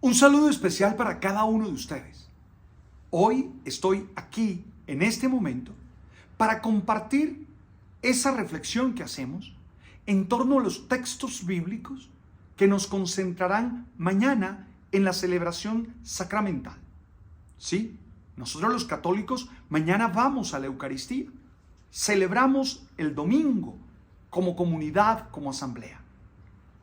Un saludo especial para cada uno de ustedes. Hoy estoy aquí, en este momento, para compartir esa reflexión que hacemos en torno a los textos bíblicos que nos concentrarán mañana en la celebración sacramental. Sí, nosotros los católicos mañana vamos a la Eucaristía. Celebramos el domingo como comunidad, como asamblea.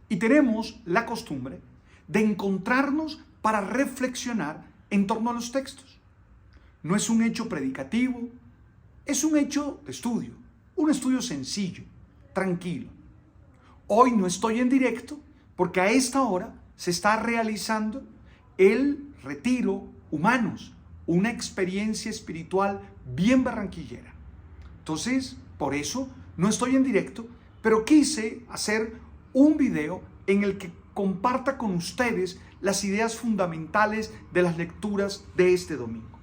Y tenemos la costumbre de encontrarnos para reflexionar en torno a los textos. No es un hecho predicativo, es un hecho de estudio, un estudio sencillo, tranquilo. Hoy no estoy en directo porque a esta hora se está realizando el retiro Humanos, una experiencia espiritual bien barranquillera. Entonces, por eso no estoy en directo, pero quise hacer un video en el que comparta con ustedes las ideas fundamentales de las lecturas de este domingo.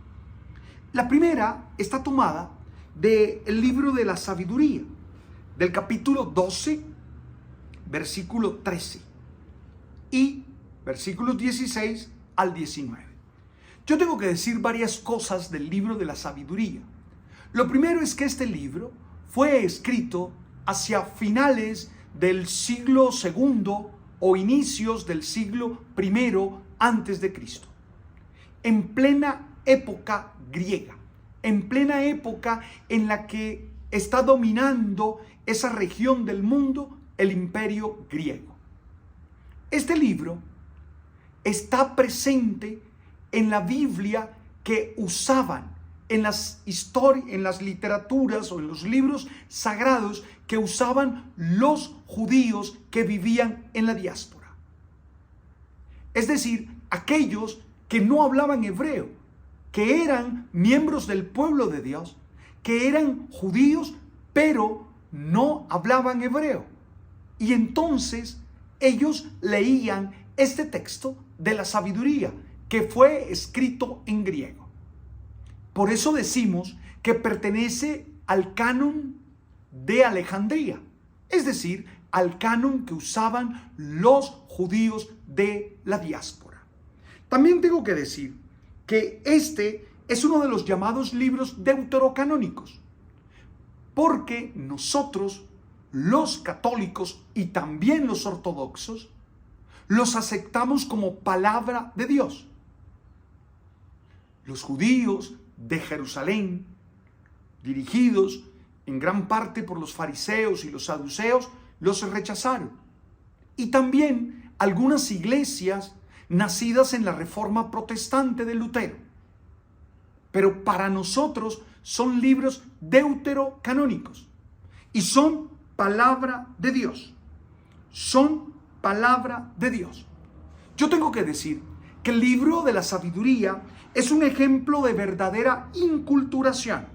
La primera está tomada del libro de la sabiduría, del capítulo 12, versículo 13 y versículos 16 al 19. Yo tengo que decir varias cosas del libro de la sabiduría. Lo primero es que este libro fue escrito hacia finales del siglo II o inicios del siglo I antes de Cristo, en plena época griega, en plena época en la que está dominando esa región del mundo el imperio griego. Este libro está presente en la Biblia que usaban en las literaturas o en los libros sagrados que usaban los judíos que vivían en la diáspora. Es decir, aquellos que no hablaban hebreo, que eran miembros del pueblo de Dios, que eran judíos, pero no hablaban hebreo. Y entonces ellos leían este texto de la sabiduría que fue escrito en griego. Por eso decimos que pertenece al canon de Alejandría, es decir, al canon que usaban los judíos de la diáspora. También tengo que decir que este es uno de los llamados libros deuterocanónicos, porque nosotros, los católicos y también los ortodoxos, los aceptamos como palabra de Dios. Los judíos de Jerusalén, dirigidos en gran parte por los fariseos y los saduceos, los rechazaron. Y también algunas iglesias nacidas en la Reforma Protestante de Lutero. Pero para nosotros son libros deuterocanónicos y son palabra de Dios. Son palabra de Dios. Yo tengo que decir que el libro de la sabiduría es un ejemplo de verdadera inculturación,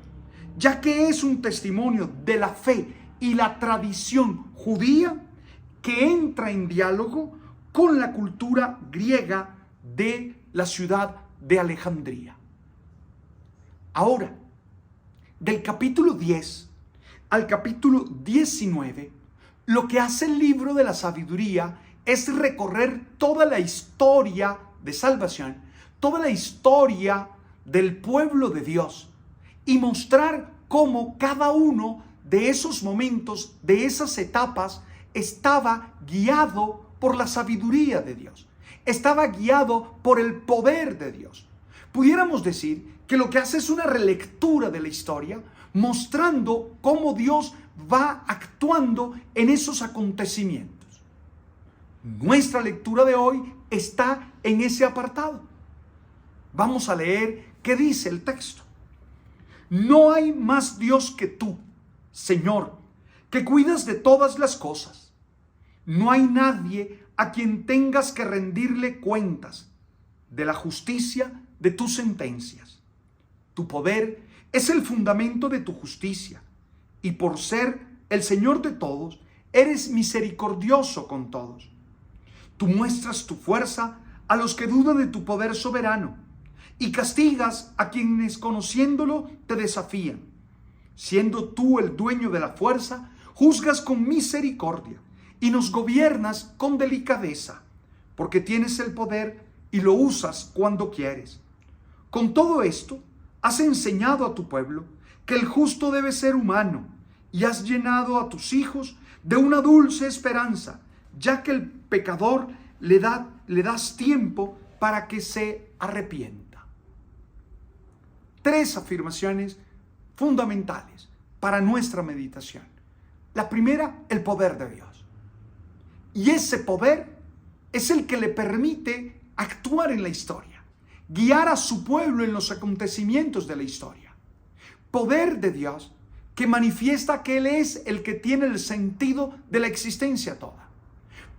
ya que es un testimonio de la fe y la tradición judía que entra en diálogo con la cultura griega de la ciudad de Alejandría. Ahora, del capítulo 10 al capítulo 19, lo que hace el libro de la sabiduría es recorrer toda la historia de salvación, toda la historia del pueblo de Dios y mostrar cómo cada uno de esos momentos, de esas etapas, estaba guiado por la sabiduría de Dios, estaba guiado por el poder de Dios. Pudiéramos decir que lo que hace es una relectura de la historia, mostrando cómo Dios va actuando en esos acontecimientos. Nuestra lectura de hoy está en ese apartado. Vamos a leer qué dice el texto. No hay más Dios que tú, Señor, que cuidas de todas las cosas. No hay nadie a quien tengas que rendirle cuentas de la justicia de tus sentencias. Tu poder es el fundamento de tu justicia, y por ser el Señor de todos, eres misericordioso con todos. Tú muestras tu fuerza a los que dudan de tu poder soberano, y castigas a quienes conociéndolo te desafían. Siendo tú el dueño de la fuerza, juzgas con misericordia y nos gobiernas con delicadeza, porque tienes el poder y lo usas cuando quieres. Con todo esto, has enseñado a tu pueblo que el justo debe ser humano y has llenado a tus hijos de una dulce esperanza, ya que el pecador le das tiempo para que se arrepienta. 3 afirmaciones fundamentales para nuestra meditación. La primera, el poder de Dios. Y ese poder es el que le permite actuar en la historia, guiar a su pueblo en los acontecimientos de la historia. Poder de Dios que manifiesta que Él es el que tiene el sentido de la existencia toda.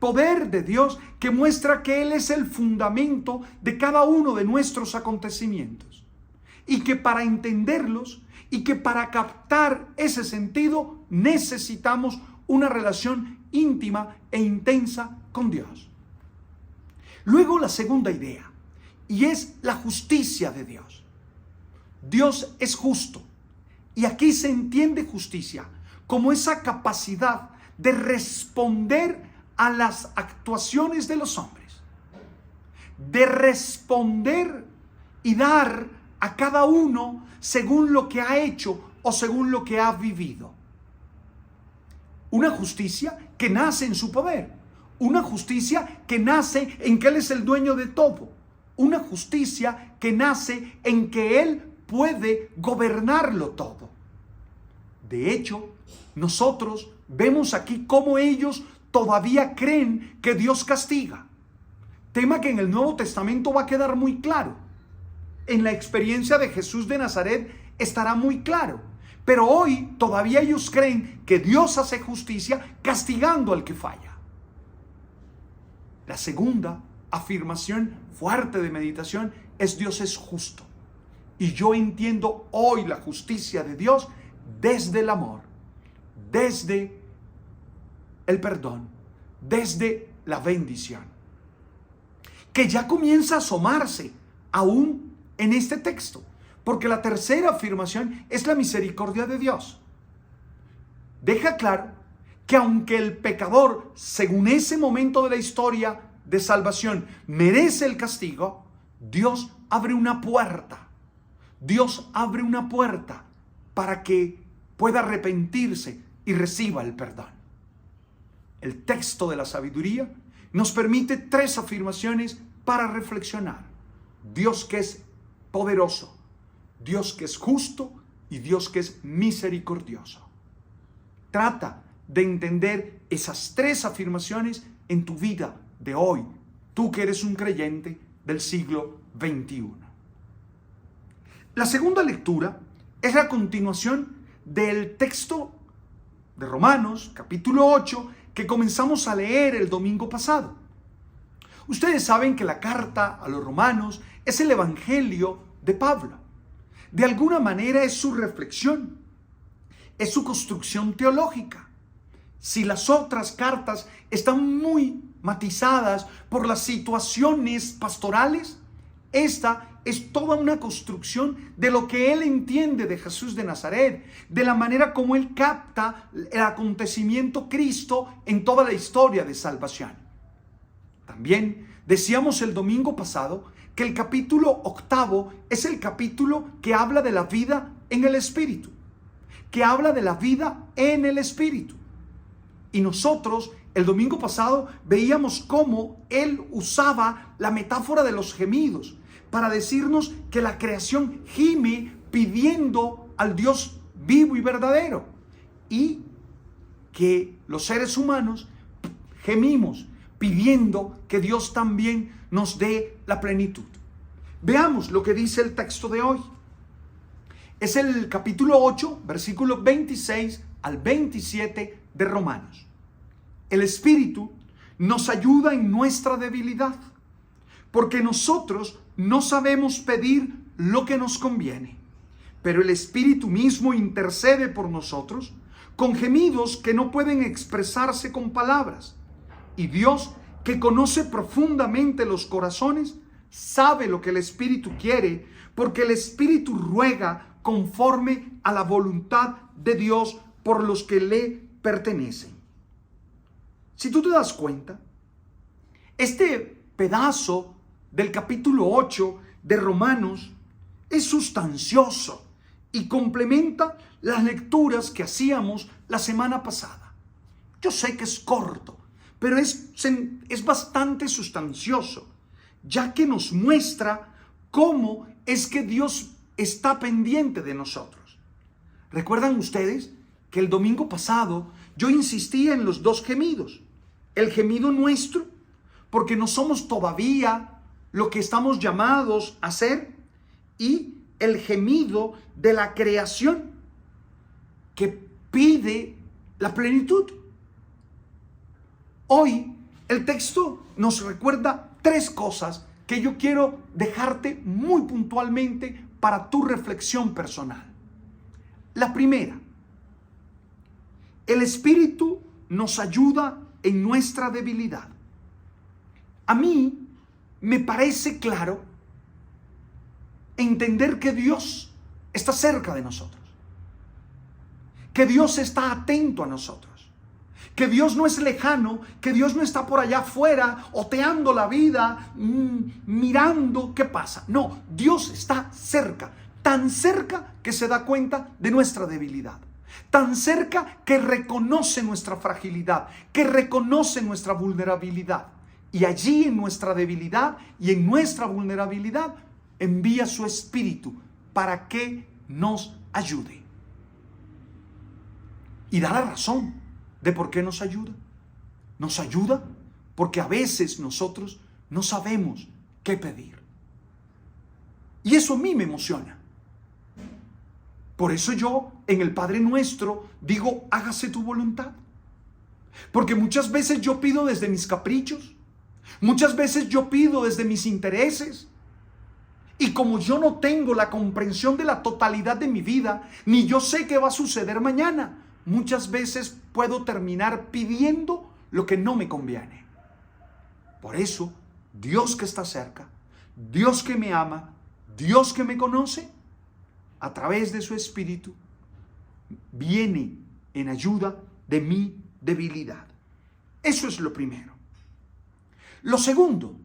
Poder de Dios que muestra que Él es el fundamento de cada uno de nuestros acontecimientos. Y que para entenderlos y que para captar ese sentido necesitamos una relación íntima e intensa con Dios. Luego la segunda idea, y es la justicia de Dios. Dios es justo. Y aquí se entiende justicia como esa capacidad de responder a las actuaciones de los hombres, de responder y dar a cada uno según lo que ha hecho o según lo que ha vivido. Una justicia que nace en su poder, una justicia que nace en que Él es el dueño de todo, una justicia que nace en que Él puede gobernarlo todo. De hecho, nosotros vemos aquí cómo ellos todavía creen que Dios castiga. Tema que en el Nuevo Testamento va a quedar muy claro. En la experiencia de Jesús de Nazaret estará muy claro. Pero hoy todavía ellos creen que Dios hace justicia castigando al que falla. La segunda afirmación fuerte de meditación es: Dios es justo. Y yo entiendo hoy la justicia de Dios desde el amor, desde el perdón, desde la bendición, que ya comienza a asomarse aún en este texto, porque la tercera afirmación es la misericordia de Dios. Deja claro que aunque el pecador, según ese momento de la historia de salvación, merece el castigo, Dios abre una puerta. Dios abre una puerta para que pueda arrepentirse y reciba el perdón. El texto de la sabiduría nos permite 3 afirmaciones para reflexionar. Dios que es poderoso, Dios que es justo y Dios que es misericordioso. Trata de entender esas 3 afirmaciones en tu vida de hoy, tú que eres un creyente del siglo XXI. La segunda lectura es la continuación del texto de Romanos, capítulo 8, que comenzamos a leer el domingo pasado. Ustedes saben que la carta a los romanos es el evangelio de Pablo. De alguna manera es su reflexión, es su construcción teológica. Si las otras cartas están muy matizadas por las situaciones pastorales, esta es toda una construcción de lo que él entiende de Jesús de Nazaret, de la manera como él capta el acontecimiento Cristo en toda la historia de salvación. También decíamos el domingo pasado que el capítulo 8 es el capítulo que habla de la vida en el Espíritu, que habla de la vida en el Espíritu. Y nosotros el domingo pasado veíamos cómo él usaba la metáfora de los gemidos para decirnos que la creación gime pidiendo al Dios vivo y verdadero, y que los seres humanos gemimos pidiendo que Dios también nos dé la plenitud. Veamos lo que dice el texto de hoy. Es el capítulo 8, versículos 26 al 27 de Romanos. El Espíritu nos ayuda en nuestra debilidad, porque nosotros no sabemos pedir lo que nos conviene, pero el Espíritu mismo intercede por nosotros con gemidos que no pueden expresarse con palabras. Y Dios, que conoce profundamente los corazones, sabe lo que el Espíritu quiere, porque el Espíritu ruega conforme a la voluntad de Dios por los que le pertenecen. Si tú te das cuenta, este pedazo del capítulo 8 de Romanos es sustancioso y complementa las lecturas que hacíamos la semana pasada. Yo sé que es corto, pero es bastante sustancioso, ya que nos muestra cómo es que Dios está pendiente de nosotros. ¿Recuerdan ustedes que el domingo pasado yo insistía en los dos gemidos? El gemido nuestro, porque no somos todavía lo que estamos llamados a ser, y el gemido de la creación, que pide la plenitud. Hoy el texto nos recuerda tres cosas que yo quiero dejarte muy puntualmente para tu reflexión personal. La primera, el Espíritu nos ayuda en nuestra debilidad. A mí me parece claro entender que Dios está cerca de nosotros, que Dios está atento a nosotros, que Dios no es lejano, que Dios no está por allá afuera oteando la vida, mirando qué pasa. No, Dios está cerca, tan cerca que se da cuenta de nuestra debilidad, tan cerca que reconoce nuestra fragilidad, que reconoce nuestra vulnerabilidad. Y allí en nuestra debilidad y en nuestra vulnerabilidad envía su Espíritu para que nos ayude. Y da la razón de por qué nos ayuda. Nos ayuda porque a veces nosotros no sabemos qué pedir. Y eso a mí me emociona. Por eso yo en el Padre Nuestro digo, hágase tu voluntad. Porque muchas veces yo pido desde mis caprichos. Muchas veces yo pido desde mis intereses. Y como yo no tengo la comprensión de la totalidad de mi vida, ni yo sé qué va a suceder mañana, muchas veces puedo terminar pidiendo lo que no me conviene. Por eso, Dios que está cerca, Dios que me ama, Dios que me conoce, a través de su Espíritu, viene en ayuda de mi debilidad. Eso es lo primero. Lo segundo,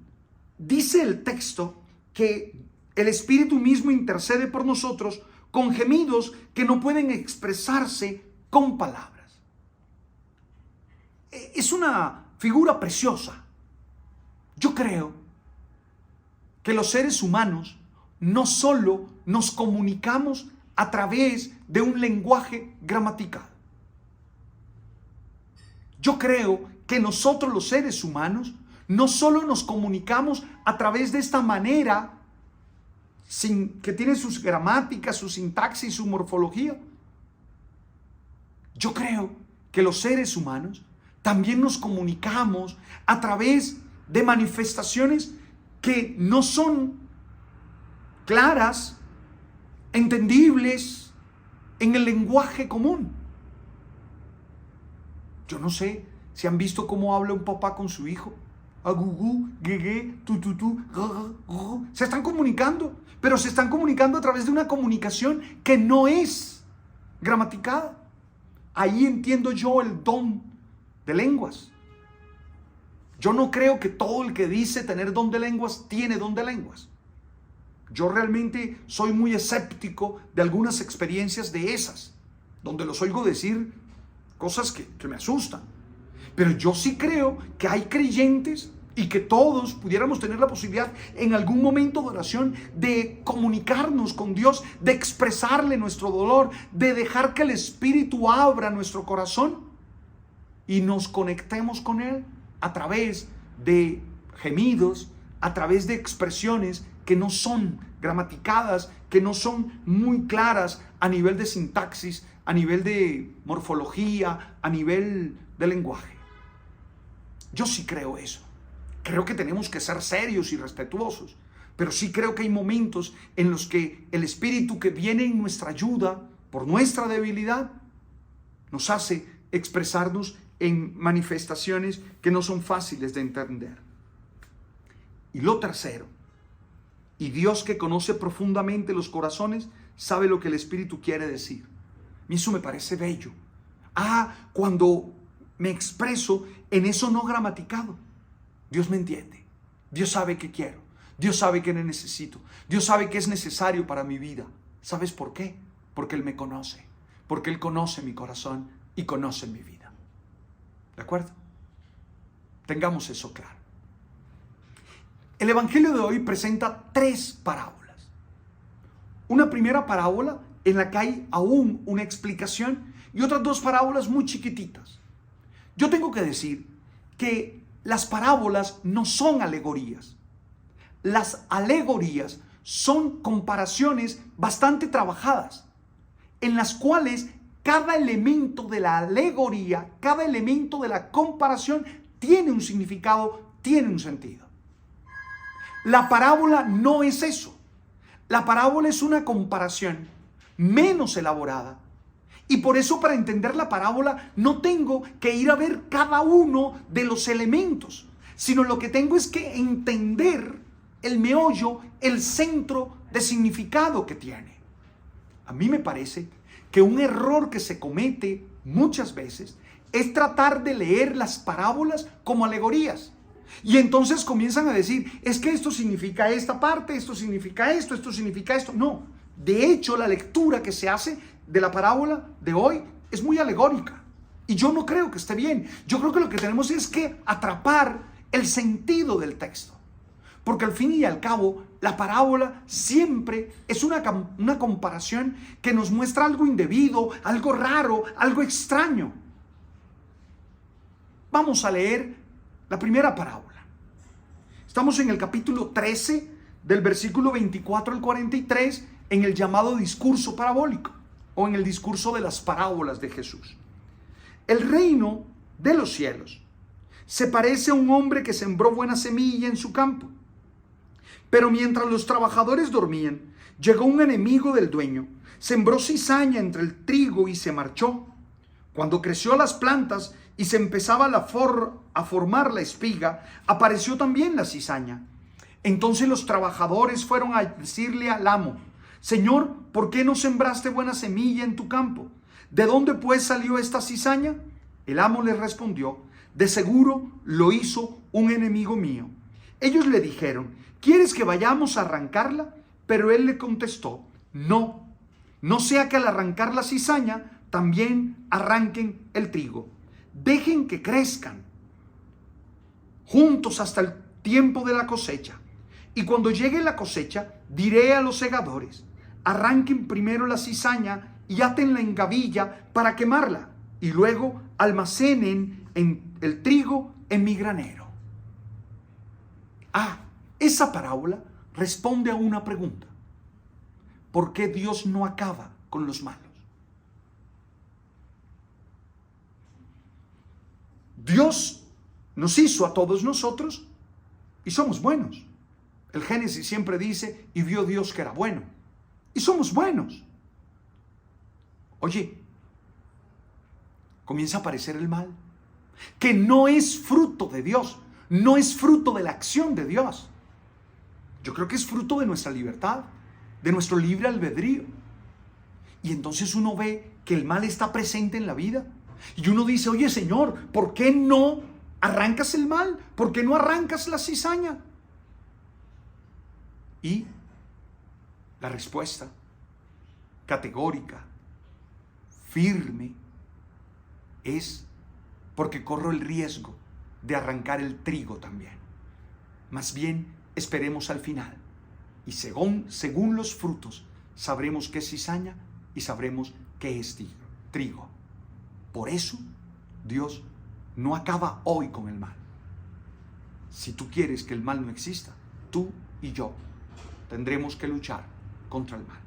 dice el texto que el Espíritu mismo intercede por nosotros con gemidos que no pueden expresarse con palabras. Es una figura preciosa. Yo creo que los seres humanos no solo nos comunicamos a través de un lenguaje gramatical. Yo creo que nosotros los seres humanos no solo nos comunicamos a través de esta manera, que tiene sus gramáticas, su sintaxis, su morfología. Yo creo que los seres humanos también nos comunicamos a través de manifestaciones que no son claras, entendibles en el lenguaje común. Yo no sé si han visto cómo habla un papá con su hijo. Agugú, guegué, tututú, se están comunicando, pero se están comunicando a través de una comunicación que no es gramaticada. Ahí entiendo yo el don de lenguas. Yo no creo que todo el que dice tener don de lenguas tiene don de lenguas. Yo realmente soy muy escéptico de algunas experiencias de esas, donde los oigo decir cosas que me asustan. Pero yo sí creo que hay creyentes y que todos pudiéramos tener la posibilidad en algún momento de oración de comunicarnos con Dios, de expresarle nuestro dolor, de dejar que el Espíritu abra nuestro corazón y nos conectemos con Él a través de gemidos, a través de expresiones que no son gramaticadas, que no son muy claras a nivel de sintaxis, a nivel de morfología, a nivel de lenguaje. Yo sí creo eso. Creo que tenemos que ser serios y respetuosos, pero sí creo que hay momentos en los que el Espíritu que viene en nuestra ayuda por nuestra debilidad nos hace expresarnos en manifestaciones que no son fáciles de entender. Y lo tercero, y Dios que conoce profundamente los corazones sabe lo que el Espíritu quiere decir. Y eso me parece bello. Cuando me expreso en eso no gramaticado, Dios me entiende. Dios sabe qué quiero. Dios sabe que necesito. Dios sabe que es necesario para mi vida. ¿Sabes por qué? Porque Él me conoce. Porque Él conoce mi corazón y conoce mi vida. ¿De acuerdo? Tengamos eso claro. El Evangelio de hoy presenta 3 parábolas. Una primera parábola en la que hay aún una explicación y otras 2 parábolas muy chiquititas. Yo tengo que decir que las parábolas no son alegorías. Las alegorías son comparaciones bastante trabajadas, en las cuales cada elemento de la alegoría, cada elemento de la comparación tiene un significado, tiene un sentido. La parábola no es eso. La parábola es una comparación menos elaborada. Y por eso, para entender la parábola, no tengo que ir a ver cada uno de los elementos, sino lo que tengo es que entender el meollo, el centro de significado que tiene. A mí me parece que un error que se comete muchas veces es tratar de leer las parábolas como alegorías. Y entonces comienzan a decir, es que esto significa esta parte, esto significa esto significa esto. No, de hecho la lectura que se hace de la parábola de hoy es muy alegórica. Y yo no creo que esté bien. Yo creo que lo que tenemos es que atrapar el sentido del texto. Porque al fin y al cabo, la parábola siempre es una comparación que nos muestra algo indebido, algo raro, algo extraño. Vamos a leer la primera parábola. Estamos en el capítulo 13, del versículo 24 al 43, en el llamado discurso parabólico, o en el discurso de las parábolas de Jesús. El reino de los cielos se parece a un hombre que sembró buena semilla en su campo. Pero mientras los trabajadores dormían, llegó un enemigo del dueño, sembró cizaña entre el trigo y se marchó. Cuando creció las plantas y se empezaba a formar la espiga, apareció también la cizaña. Entonces los trabajadores fueron a decirle al amo, Señor, ¿por qué no sembraste buena semilla en tu campo? ¿De dónde pues salió esta cizaña? El amo les respondió, de seguro lo hizo un enemigo mío. Ellos le dijeron, ¿quieres que vayamos a arrancarla? Pero él le contestó, no sea que al arrancar la cizaña también arranquen el trigo. Dejen que crezcan juntos hasta el tiempo de la cosecha. Y cuando llegue la cosecha, diré a los segadores, arranquen primero la cizaña y átenla en gavilla para quemarla, y luego almacenen el trigo en mi granero. Esa parábola responde a una pregunta. ¿Por qué Dios no acaba con los malos? Dios nos hizo a todos nosotros y somos buenos. El Génesis siempre dice, y vio Dios que era bueno. Y somos buenos. Oye, comienza a aparecer el mal, que no es fruto de Dios, no es fruto de la acción de Dios. Yo creo que es fruto de nuestra libertad, de nuestro libre albedrío. Y entonces uno ve que el mal está presente en la vida. Y uno dice, oye Señor, ¿por qué no arrancas el mal? ¿Por qué no arrancas la cizaña? Y la respuesta categórica, firme, es porque corro el riesgo de arrancar el trigo también. Más bien, esperemos al final. Y según los frutos, sabremos qué es cizaña y sabremos qué es trigo. Por eso, Dios no acaba hoy con el mal. Si tú quieres que el mal no exista, tú y yo tendremos que luchar contra el mal.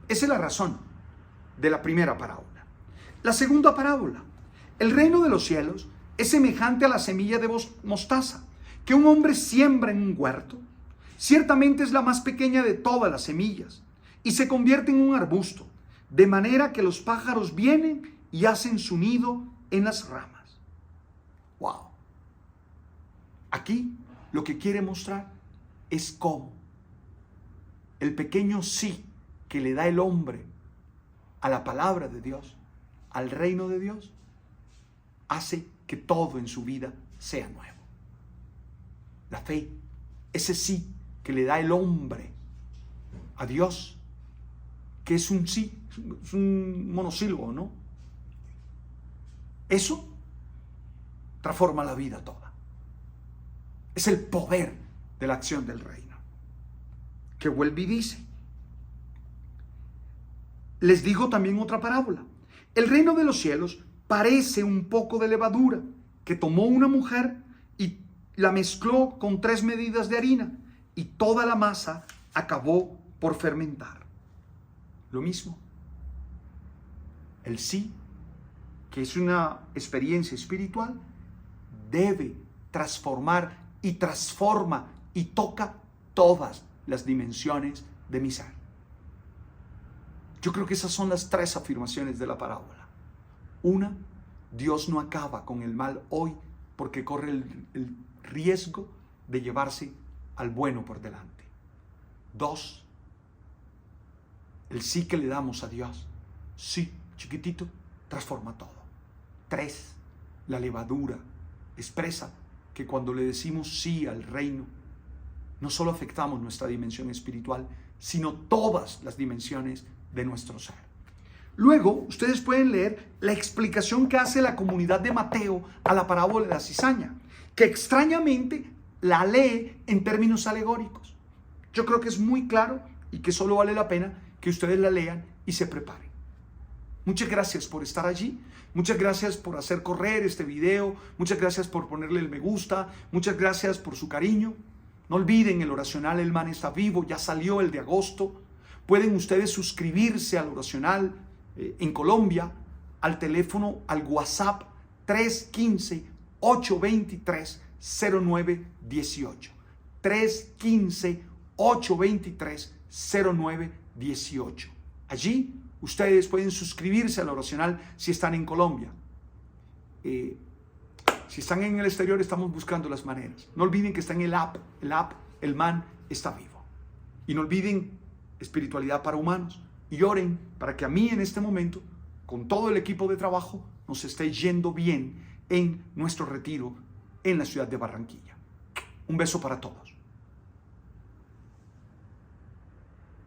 Esa es la razón de la primera parábola. La segunda parábola. El reino de los cielos es semejante a la semilla de mostaza que un hombre siembra en un huerto. Ciertamente es la más pequeña de todas las semillas y se convierte en un arbusto, de manera que los pájaros vienen y hacen su nido en las ramas. ¡Wow! Aquí lo que quiere mostrar es cómo el pequeño sí que le da el hombre a la palabra de Dios, al reino de Dios, hace que todo en su vida sea nuevo. La fe, ese sí que le da el hombre a Dios, que es un sí, es un monosílabo, ¿no? Eso transforma la vida toda. Es el poder de la acción del reino. Que vuelve y dice: les digo también otra parábola. El reino de los cielos parece un poco de levadura que tomó una mujer y la mezcló con 3 medidas de harina, y toda la masa acabó por fermentar. Lo mismo. El sí, que es una experiencia espiritual, debe transformar y transforma y toca todas las dimensiones de mi ser. Yo creo que esas son las 3 afirmaciones de la parábola. Una, Dios no acaba con el mal hoy porque corre el riesgo de llevarse al bueno por delante. 2, el sí que le damos a Dios, sí, chiquitito, transforma todo. 3, la levadura expresa que cuando le decimos sí al reino, no solo afectamos nuestra dimensión espiritual, sino todas las dimensiones de nuestro ser. Luego, ustedes pueden leer la explicación que hace la comunidad de Mateo a la parábola de la cizaña, que extrañamente la lee en términos alegóricos. Yo creo que es muy claro y que solo vale la pena que ustedes la lean y se preparen. Muchas gracias por estar allí. Muchas gracias por hacer correr este video. Muchas gracias por ponerle el me gusta. Muchas gracias por su cariño. No olviden el oracional El Man Está Vivo. Ya salió el de agosto. Pueden ustedes suscribirse al oracional en Colombia al teléfono, al WhatsApp 315-823-0918. 315-823-0918. Allí ustedes pueden suscribirse al oracional si están en Colombia. Si están en el exterior, estamos buscando las maneras. No olviden que está en el app, El Man Está Vivo. Y no olviden espiritualidad para humanos. Y oren para que a mí en este momento, con todo el equipo de trabajo, nos esté yendo bien en nuestro retiro en la ciudad de Barranquilla. Un beso para todos.